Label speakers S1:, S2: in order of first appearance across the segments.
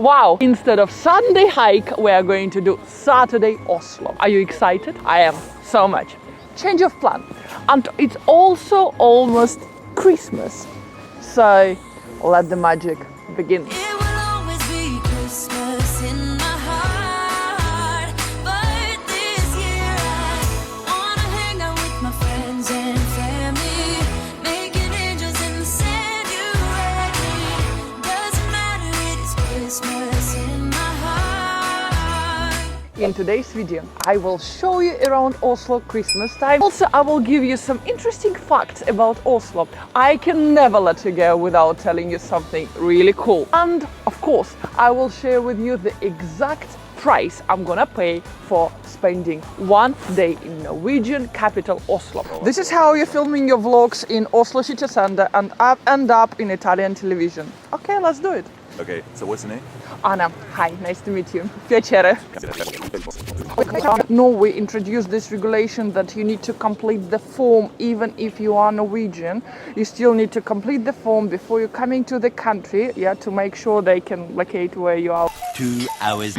S1: Wow! Instead of Sunday hike, we are going to do Saturday Oslo. Are you excited? I am so much. Change of plan. And it's also almost Christmas. So let the magic begin. In today's video, I will show you around Oslo Christmas time. Also, I will give you some interesting facts about Oslo. I can never let you go without telling you something really cool. And of course, I will share with you the exact price I'm gonna pay for spending one day in Norwegian capital Oslo. This is how you're filming your vlogs in Oslo city center and end up in Italian television. Okay, let's do it.
S2: Okay, so what's your name?
S1: Anna. Hi, nice to meet you. Piacere. Norway introduced this regulation that you need to complete the form even if you are Norwegian. You still need to complete the form before you're coming to the country, to make sure they can locate where you are.
S2: 2 hours.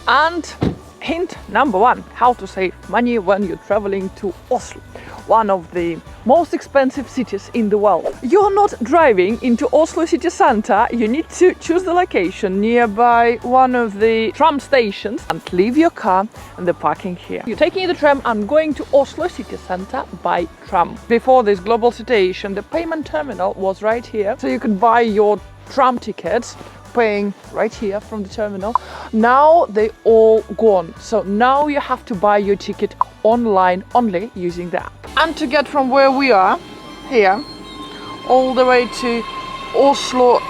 S1: And hint number one, how to save money when you're traveling to Oslo, one of the most expensive cities in the world. You're not driving into Oslo city center, you need to choose the location nearby one of the tram stations and leave your car in the parking here. You're taking the tram and going to Oslo city center by tram. Before this global situation, the payment terminal was right here, so you could buy your tram tickets paying right here from the terminal. Now they all gone, so now you have to buy your ticket online only using the app. And to get from where we are here all the way to Oslo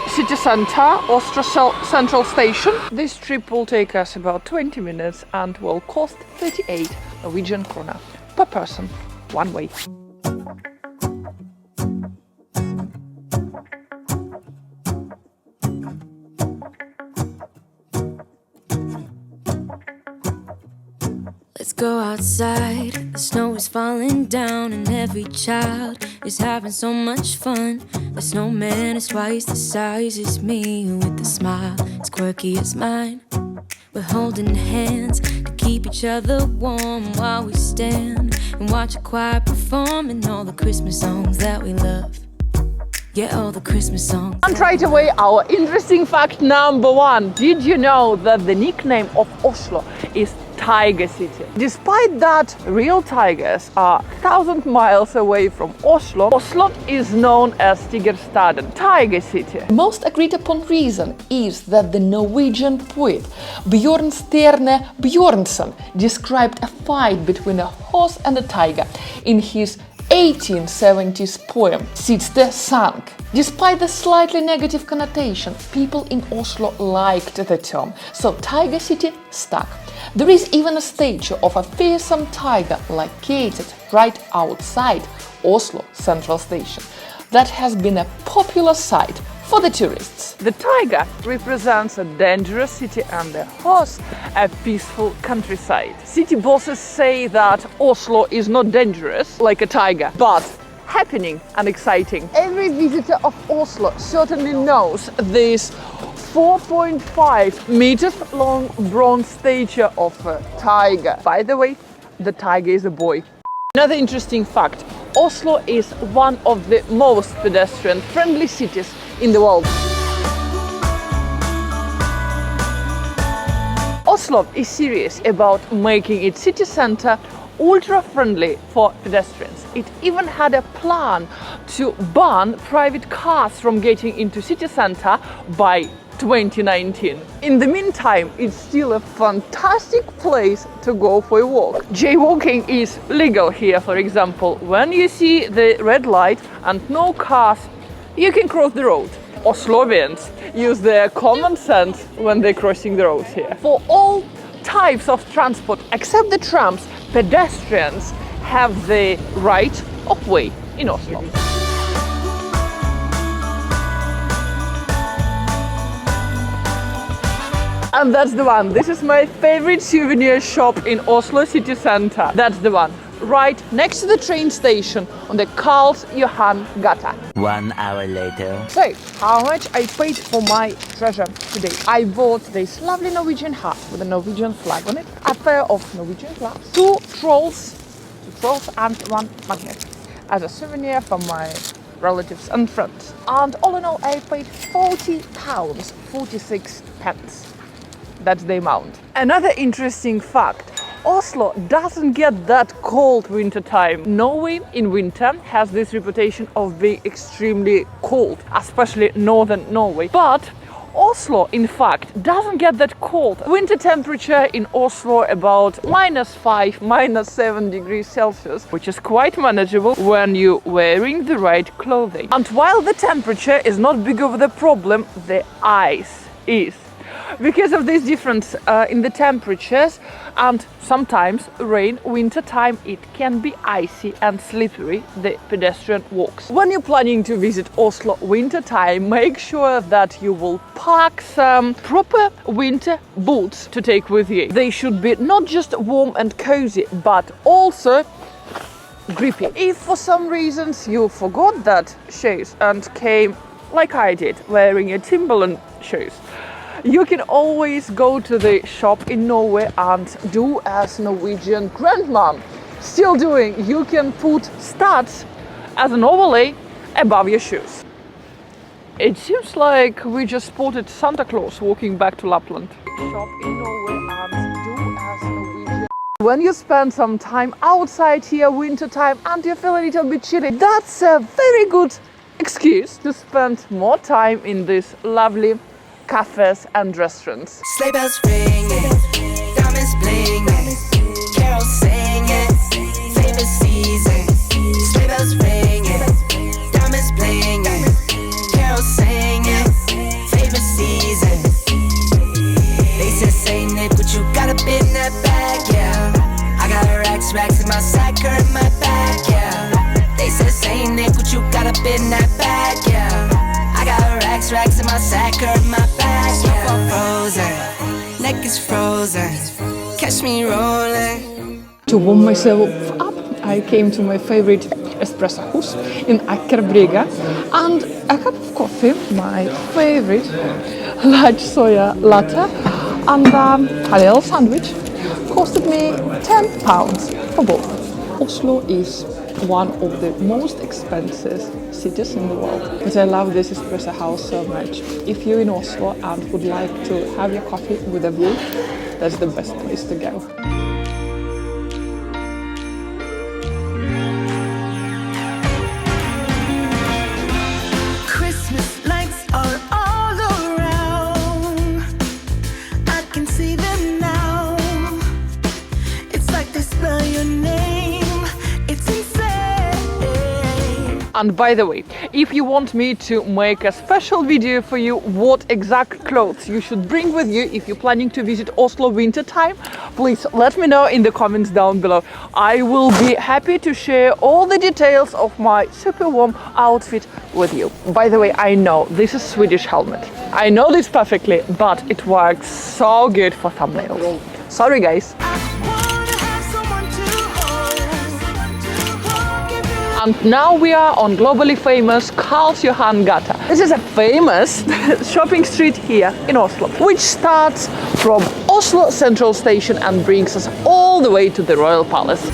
S1: city center, Oslo Central Station, this trip will take us about 20 minutes and will cost 38 Norwegian krona per person, one way.
S3: Let's go outside, the snow is falling down and every child is having so much fun. The snowman is twice the size as me, with a smile as quirky as mine. We're holding hands to keep each other warm while we stand and watch a choir performing all the Christmas songs that we love. Yeah, all the Christmas songs.
S1: And right away, our interesting fact number one. Did you know that the nickname of Oslo is Tiger City? Despite that real tigers are 1,000 miles away from Oslo, Oslo is known as Tigerstaden, Tiger City. The most agreed upon reason is that the Norwegian poet Bjørnstjerne Bjørnson described a fight between a horse and a tiger in his 1870s poem Siste Sang. Despite the slightly negative connotation, people in Oslo liked the term, so Tiger City stuck. There is even a statue of a fearsome tiger located right outside Oslo Central Station that has been a popular site for the tourists. The tiger represents a dangerous city and the horse a peaceful countryside. City bosses say that Oslo is not dangerous like a tiger, but happening and exciting. Every visitor of Oslo certainly knows this 4.5 meters long bronze statue of a tiger. By the way, the tiger is a boy. Another interesting fact, Oslo is one of the most pedestrian-friendly cities in the world. Oslo is serious about making its city center ultra-friendly for pedestrians. It even had a plan to ban private cars from getting into city center by 2019. In the meantime, it's still a fantastic place to go for a walk. Jaywalking is legal here, for example. When you see the red light and no cars, you can cross the road. Oslovians use their common sense when they're crossing the roads here. For all types of transport except the trams, pedestrians have the right of way in Oslo. And that's the one. This is my favorite souvenir shop in Oslo city center. That's the one. right next to the train station on the Karl Johans Gate.
S2: 1 hour later.
S1: So, how much I paid for my treasure today? I bought this lovely Norwegian hat with a Norwegian flag on it, a pair of Norwegian gloves, two trolls and one magnet as a souvenir from my relatives and friends. And all in all, I paid £40, 46 pence. That's the amount. Another interesting fact: Oslo doesn't get that cold winter time. Norway in winter has this reputation of being extremely cold, especially northern Norway. But Oslo, in fact, doesn't get that cold. Winter temperature in Oslo about -5, -7 degrees Celsius, which is quite manageable when you're wearing the right clothing. And while the temperature is not big of the problem, the ice is. Because of this difference in the temperatures and sometimes rain, winter time, it can be icy and slippery, the pedestrian walks. When you're planning to visit Oslo winter time, make sure that you will pack some proper winter boots to take with you. They should be not just warm and cozy, but also grippy. If for some reasons you forgot that shoes and came, like I did, wearing a Timberland shoes, you can always go to the shop in Norway and do as Norwegian grandmom still doing. You can put studs as an overlay above your shoes. It seems like we just spotted Santa Claus walking back to Lapland. Shop in Norway and do as Norwegian. When you spend some time outside here winter time and you feel a little bit chilly, that's a very good excuse to spend more time in this lovely cafes and restaurants.
S4: Sleigh bells ringing, diamonds blinging, carols singing, favorite season. Sleigh bells ringing, diamonds blinging, carols singing, favorite season. They said, Saint Nick, what you got up in that bag, yeah. I got racks in my sack or in my bag, yeah. They said, Saint Nick, what you got up in that bag, yeah. I got racks in my sack or in my bag, yeah. Frozen, neck is frozen, catch me rolling.
S1: To warm myself up, I came to my favorite espresso house in Akerhus and a cup of coffee, my favorite large soya latte, and a little sandwich costed me £10 for both. Oslo is one of the most expensive cities in the world, but I love this espresso house so much. If you're in Oslo and would like to have your coffee with a view, that's the best place to go.
S4: Christmas lights are all around. I can see them now. It's like they spell your name. It's insane.
S1: And by the way, if you want me to make a special video for you what exact clothes you should bring with you if you're planning to visit Oslo winter time, please let me know in the comments down below. I will be happy to share all the details of my super warm outfit with you. By the way, I know this is Swedish helmet. I know this perfectly, but it works so good for thumbnails. Sorry guys. And now we are on globally famous Karl Johans Gate. This is a famous shopping street here in Oslo, which starts from Oslo Central Station and brings us all the way to the Royal Palace.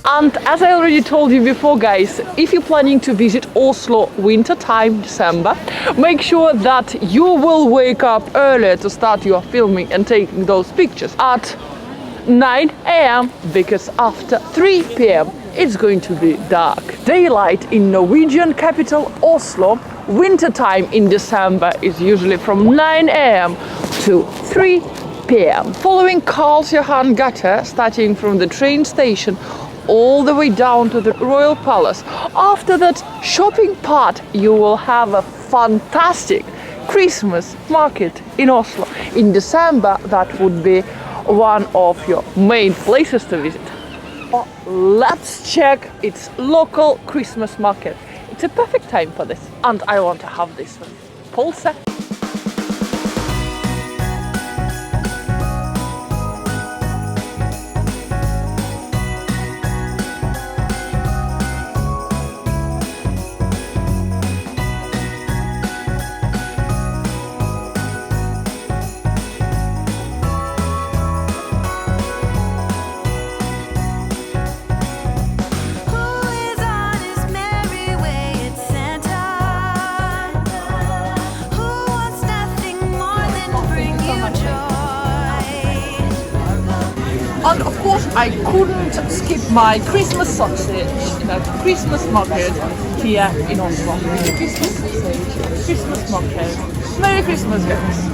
S1: And as I already told you before, guys, if you're planning to visit Oslo winter time, December, make sure that you will wake up earlier to start your filming and taking those pictures at 9 a.m. because after 3 p.m. it's going to be dark. Daylight in Norwegian capital Oslo, winter time in December is usually from 9 a.m. to 3 p.m. Following Karl Johans Gate, starting from the train station all the way down to the Royal Palace. After that shopping part, you will have a fantastic Christmas market in Oslo. In December, that would be one of your main places to visit. Oh, let's check its local Christmas market. It's a perfect time for this. And I want to have this one. Pulse. And of course, I couldn't skip my Christmas sausage in a Christmas market here in Oslo. Christmas sausage, Christmas market. Merry Christmas, guys!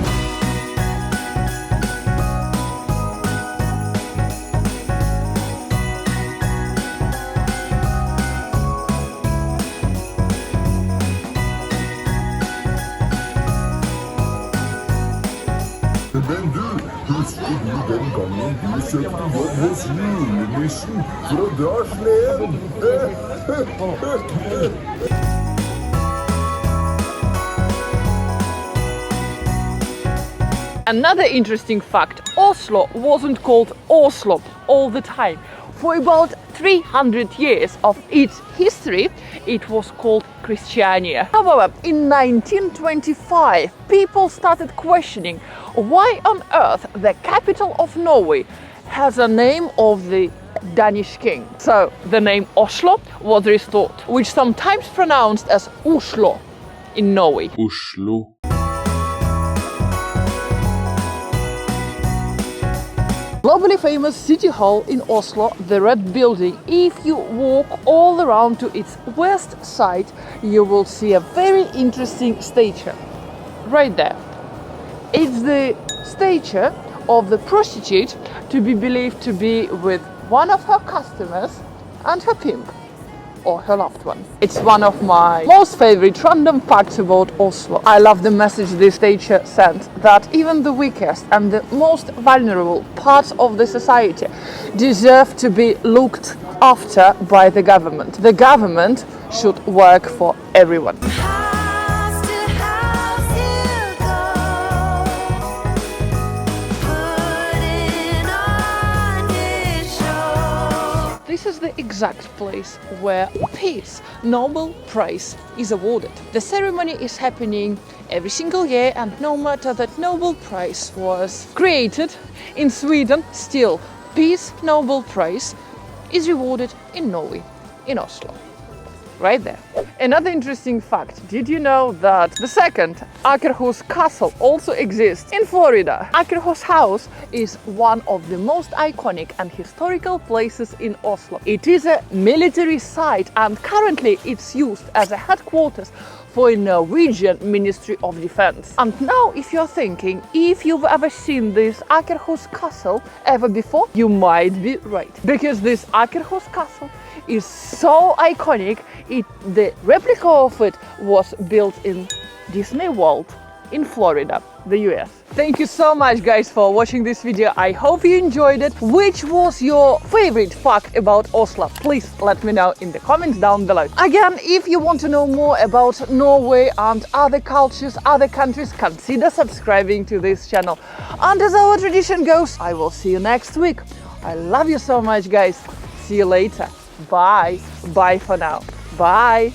S5: Men du, husker du den gangen du søkte jobb hos julenissen for å dra sleden?
S1: Another interesting fact, Oslo wasn't called Oslo all the time. For about 300 years of its history, it was called Christiania. However, in 1925, people started questioning why on earth the capital of Norway has a name of the Danish king. So the name Oslo was restored, which sometimes pronounced as Oslo in Norway.
S6: Oslo.
S1: Globally famous city hall in Oslo, the Red Building. If you walk all around to its west side, you will see a very interesting statue right there. It's the statue of the prostitute to be believed to be with one of her customers and her pimp or her loved one. It's one of my most favorite random facts about Oslo. I love the message this statue sends, that even the weakest and the most vulnerable parts of the society deserve to be looked after by the government. The government should work for everyone. This is the exact place where peace Nobel Prize is awarded. The ceremony is happening every single year, and no matter that Nobel Prize was created in Sweden, still Peace Nobel Prize is rewarded in Norway, in Oslo. Right there. Another interesting fact, did you know that the second Akerhus castle also exists in Florida? Akerhus house is one of the most iconic and historical places in Oslo. It is a military site and currently it's used as a headquarters for a Norwegian Ministry of Defense. And now if you're thinking, if you've ever seen this Akerhus castle ever before, you might be right. Because this Akerhus castle is so iconic, the replica of it was built in Disney World in Florida, the US. Thank you so much guys for watching this video. I hope you enjoyed it. Which was your favorite fact about Oslo? Please let me know in the comments down below. Again, if you want to know more about Norway and other cultures, other countries, consider subscribing to this channel. And as our tradition goes, I will see you next week. I love you so much guys. See you later. Bye. Bye for now. Bye.